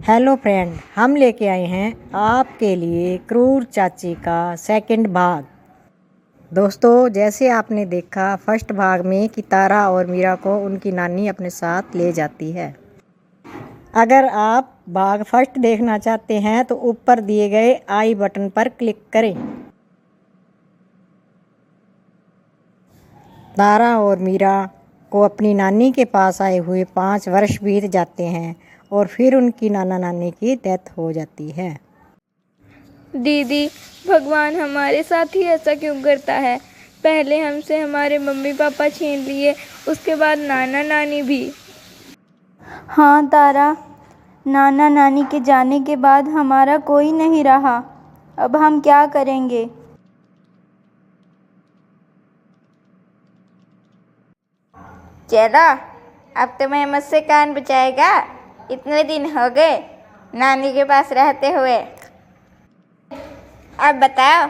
Hello friend, हम लेके आए हैं आपके लिए क्रूर चाची का सेकंड भाग। दोस्तों, जैसे आपने देखा फर्स्ट भाग में कि तारा और मीरा को उनकी नानी अपने साथ ले जाती है। अगर आप भाग फर्स्ट देखना चाहते हैं तो ऊपर दिए गए आई बटन पर क्लिक करें। तारा और मीरा को अपनी नानी के पास आए हुए 5 वर्ष बीत जाते हैं और फिर उनकी नाना नानी की डेथ हो जाती है। दीदी, भगवान हमारे साथ ही ऐसा क्यों करता है? पहले हमसे हमारे मम्मी पापा छीन लिए, उसके बाद नाना नानी भी। हाँ तारा, नाना नानी के जाने के बाद हमारा कोई नहीं रहा। अब हम क्या करेंगे? चलो, अब तुम्हें मुझसे कौन बचाएगा? इतने दिन हो गए नानी के पास रहते हुए। अब बताओ,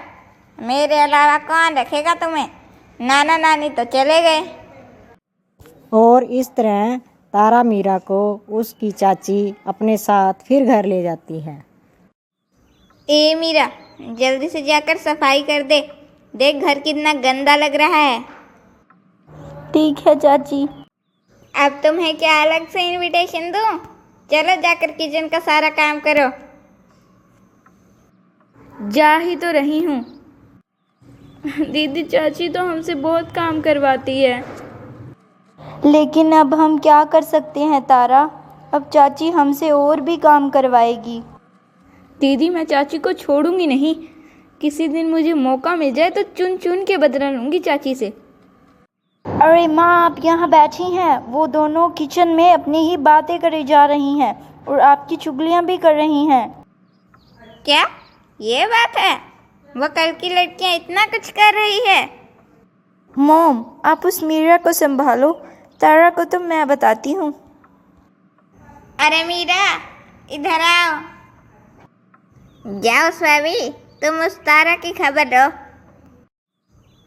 मेरे अलावा कौन रखेगा तुम्हें? नाना नानी तो चले गए। और इस तरह तारा मीरा को उसकी चाची अपने साथ फिर घर ले जाती है। ए मीरा, जल्दी से जाकर सफाई कर दे। देख, घर कितना गंदा लग रहा है। ठीक है चाची। अब तुम्हें क्या अलग से इनविटेशन दूं? चलो जाकर किचन का सारा काम करो। जा ही तो रही हूँ। दीदी, चाची तो हमसे बहुत काम करवाती है। लेकिन अब हम क्या कर सकते हैं तारा? अब चाची हमसे और भी काम करवाएगी। दीदी, मैं चाची को छोड़ूंगी नहीं। किसी दिन मुझे मौका मिल जाए तो चुन चुन के बदला लूंगी चाची से। अरे माँ, आप यहाँ बैठी हैं। वो दोनों किचन में अपनी ही बातें करे जा रही हैं और आपकी चुगलियाँ भी कर रही हैं। क्या ये बात है? वो कल की लड़कियां इतना कुछ कर रही है? मॉम, आप उस मीरा को संभालो। तारा को तो मैं बताती हूँ। अरे मीरा, इधर आओ। जाओ स्वामी, तुम उस तारा की खबर लो।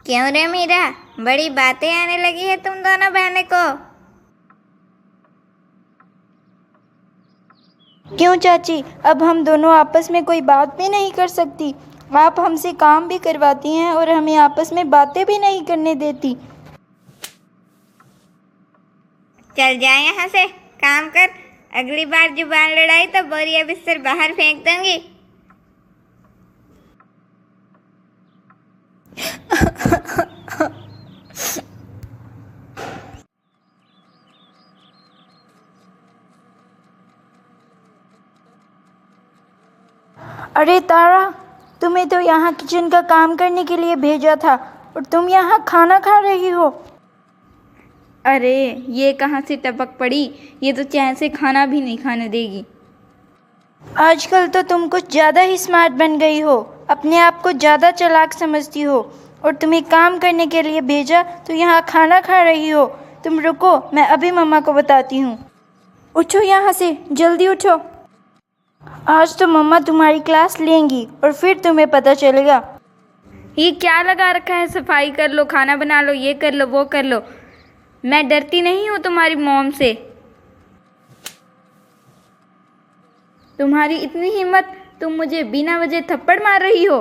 क्यों रे मीरा, बड़ी बातें आने लगी है तुम दोनों बहनों को? क्यों चाची, अब हम दोनों आपस में कोई बात भी नहीं कर सकती? आप हमसे काम भी करवाती हैं और हमें आपस में बातें भी नहीं करने देती। चल जा यहाँ से, काम कर। अगली बार जुबान लड़ाई तो बोरिया बिस्तर बाहर फेंक दूंगी। अरे तारा, तुम्हें तो यहाँ किचन का काम करने के लिए भेजा था और तुम यहाँ खाना खा रही हो। अरे, ये कहाँ से टपक पड़ी? ये तो चैन से खाना भी नहीं खाने देगी। आजकल तो तुम कुछ ज़्यादा ही स्मार्ट बन गई हो। अपने आप को ज़्यादा चालाक समझती हो और तुम्हें काम करने के लिए भेजा तो यहाँ खाना खा रही हो। तुम रुको, मैं अभी मम्मा को बताती हूँ। उठो यहाँ से, जल्दी उठो। आज तो मम्मा तुम्हारी क्लास लेंगी और फिर तुम्हें पता चलेगा। ये क्या लगा रखा है? सफाई कर लो, खाना बना लो, ये कर लो, वो कर लो। मैं डरती नहीं हूँ तुम्हारी मॉम से। तुम्हारी इतनी हिम्मत, तुम मुझे बिना वजह थप्पड़ मार रही हो।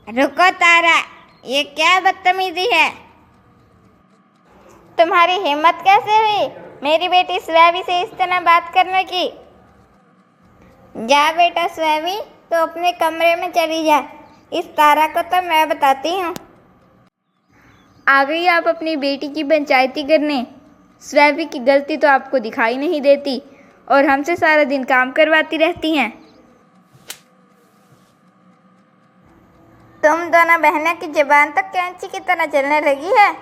रुको तारा, ये क्या बदतमीजी है? तुम्हारी हिम्मत कैसे हुई मेरी बेटी स्वैवी से इस तरह बात करने की? जा बेटा स्वैवी, तो अपने कमरे में चली जा। इस तारा को तो मैं बताती हूँ। आ गई आप अपनी बेटी की पंचायती करने। स्वैवी की गलती तो आपको दिखाई नहीं देती और हमसे सारा दिन काम करवाती रहती हैं। तुम दोनों बहनों की जुबान तो कैंची की तरह चलने लगी है।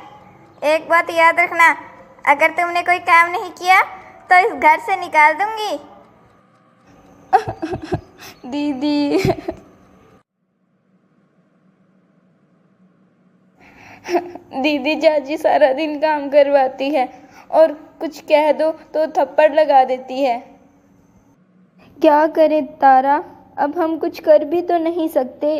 एक बात याद रखना, अगर तुमने कोई काम नहीं किया तो इस घर से निकाल दूंगी। दीदी, दीदी, चाची सारा दिन काम करवाती है और कुछ कह दो तो थप्पड़ लगा देती है। क्या करें तारा, अब हम कुछ कर भी तो नहीं सकते।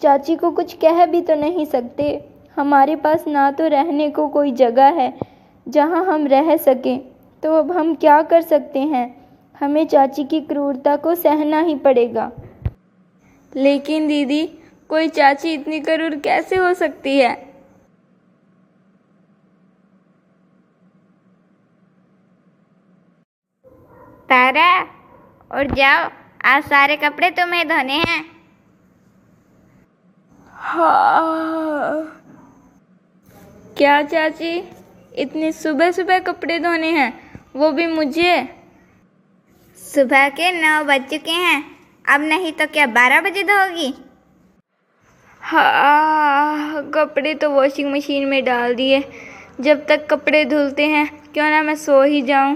चाची को कुछ कह भी तो नहीं सकते। हमारे पास ना तो रहने को कोई जगह है जहाँ हम रह सकें तो अब हम क्या कर सकते हैं? हमें चाची की क्रूरता को सहना ही पड़ेगा। लेकिन दीदी, कोई चाची इतनी क्रूर कैसे हो सकती है? तारा, और जाओ, आज सारे कपड़े तुम्हें धोने हैं। हाँ। क्या चाची, इतनी सुबह सुबह कपड़े धोने हैं, वो भी मुझे? सुबह के 9 बज चुके हैं, अब नहीं तो क्या 12 बजे धोगी? हाँ, कपड़े तो वॉशिंग मशीन में डाल दिए। जब तक कपड़े धुलते हैं क्यों ना मैं सो ही जाऊं।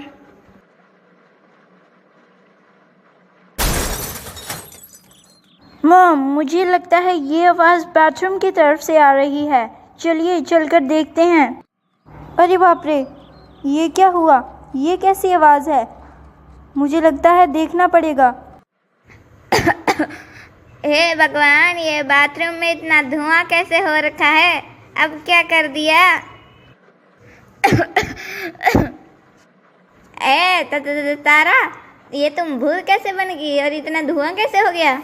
मॉम, मुझे लगता है ये आवाज़ बाथरूम की तरफ से आ रही है। चलिए चलकर देखते हैं। अरे बाप रे, ये क्या हुआ? ये कैसी आवाज़ है? मुझे लगता है देखना पड़ेगा। हे भगवान, ये बाथरूम में इतना धुआं कैसे हो रखा है? अब क्या कर दिया? तारा, ये तुम भूत कैसे बन गई और इतना धुआं कैसे हो गया?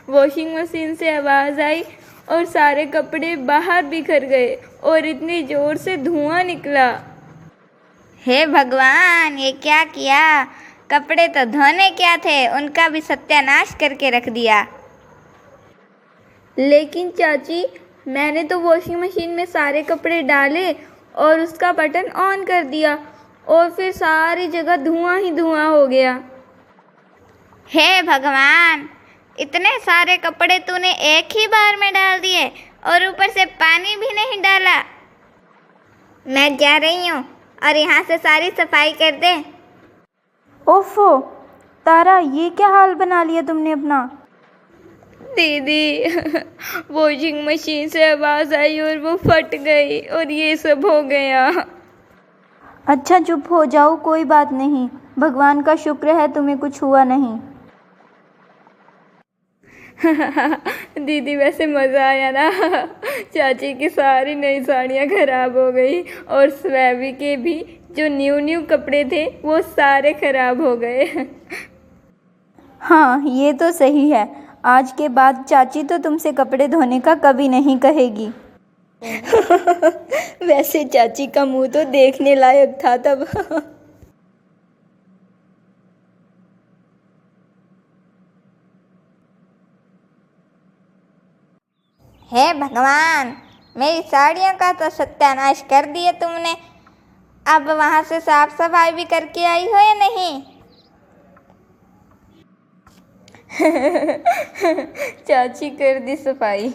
वॉशिंग मशीन से आवाज़ आई और सारे कपड़े बाहर बिखर गए और इतनी ज़ोर से धुआं निकला। हे भगवान, ये क्या किया? कपड़े तो धोने क्या थे, उनका भी सत्यानाश करके रख दिया। लेकिन चाची, मैंने तो वॉशिंग मशीन में सारे कपड़े डाले और उसका बटन ऑन कर दिया और फिर सारी जगह धुआं ही धुआं हो गया। हे भगवान, इतने सारे कपड़े तूने एक ही बार में डाल दिए और ऊपर से पानी भी नहीं डाला। मैं जा रही हूँ और यहाँ से सारी सफाई कर दे। ओफो, तारा, ये क्या हाल बना लिया तुमने अपना? दीदी, वॉशिंग मशीन से आवाज़ आई और वो फट गई और ये सब हो गया। अच्छा, चुप हो जाओ, कोई बात नहीं। भगवान का शुक्र है तुम्हें कुछ हुआ नहीं। दीदी, वैसे मज़ा आया ना? चाची की सारी नई साड़ियाँ ख़राब हो गई और स्वैवी के भी जो न्यू कपड़े थे वो सारे ख़राब हो गए। हाँ, ये तो सही है। आज के बाद चाची तो तुमसे कपड़े धोने का कभी नहीं कहेगी। वैसे चाची का मुंह तो देखने लायक था तब। हे भगवान, मेरी साड़ियों का तो सत्यानाश कर दिया तुमने। अब वहाँ से साफ सफाई भी करके आई हो या नहीं? चाची कर दी सफाई।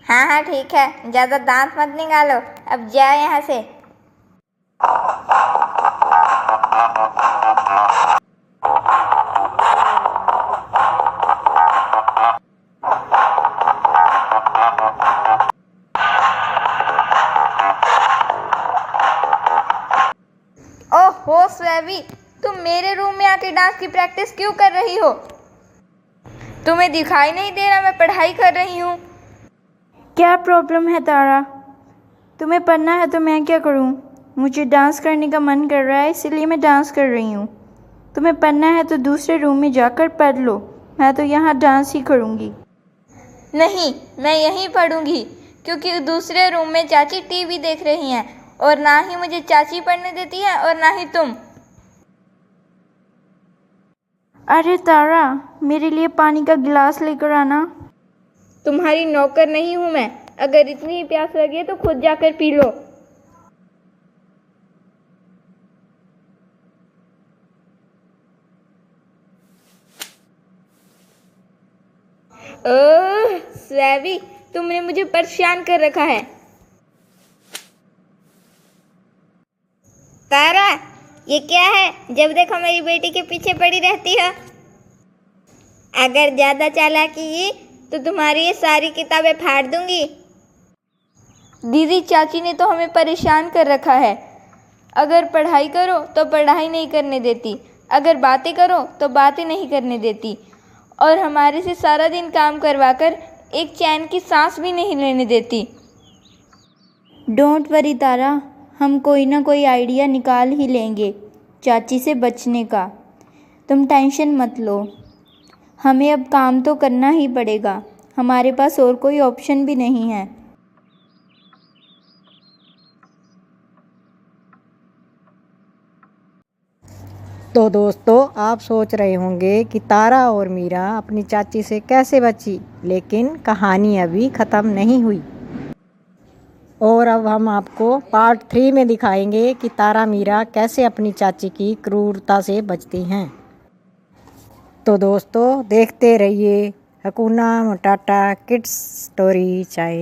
हाँ हाँ ठीक है, ज़्यादा दांत मत निकालो, अब जाओ यहाँ से। ओहो स्वैवी, तुम मेरे रूम में आके डांस की प्रैक्टिस क्यों कर रही हो? तुम्हें दिखाई नहीं दे रहा मैं पढ़ाई कर रही हूँ? क्या प्रॉब्लम है तारा? तुम्हें पढ़ना है तो मैं क्या करूँ? मुझे डांस करने का मन कर रहा है, इसलिए मैं डांस कर रही हूँ। तुम्हें पढ़ना है तो दूसरे रूम में जाकर पढ़ लो, मैं तो यहाँ डांस ही करूँगी। नहीं, मैं यहीं पढ़ूंगी, क्योंकि दूसरे रूम में चाची टीवी देख रही हैं और ना ही मुझे चाची पढ़ने देती है और ना ही तुम। अरे तारा, मेरे लिए पानी का गिलास लेकर आना। तुम्हारी नौकर नहीं हूँ मैं, अगर इतनी ही प्यास लगे तो खुद जाकर पी लो। ओह स्वैवी, तुमने मुझे परेशान कर रखा है। तारा, ये क्या है? जब देखो मेरी बेटी के पीछे पड़ी रहती हो। अगर ज़्यादा चालाकी की तो तुम्हारी ये सारी किताबें फाड़ दूंगी। दीदी, चाची ने तो हमें परेशान कर रखा है। अगर पढ़ाई करो तो पढ़ाई नहीं करने देती, अगर बातें करो तो बातें नहीं करने देती, और हमारे से सारा दिन काम करवाकर एक चैन की सांस भी नहीं लेने देती। डोंट वरी तारा, हम कोई ना कोई आइडिया निकाल ही लेंगे चाची से बचने का। तुम टेंशन मत लो, हमें अब काम तो करना ही पड़ेगा, हमारे पास और कोई ऑप्शन भी नहीं है। तो दोस्तों, आप सोच रहे होंगे कि तारा और मीरा अपनी चाची से कैसे बची, लेकिन कहानी अभी ख़त्म नहीं हुई। और अब हम आपको पार्ट 3 में दिखाएंगे कि तारा मीरा कैसे अपनी चाची की क्रूरता से बचती हैं। तो दोस्तों, देखते रहिए हकुना मटाटा किड्स स्टोरी चैनल।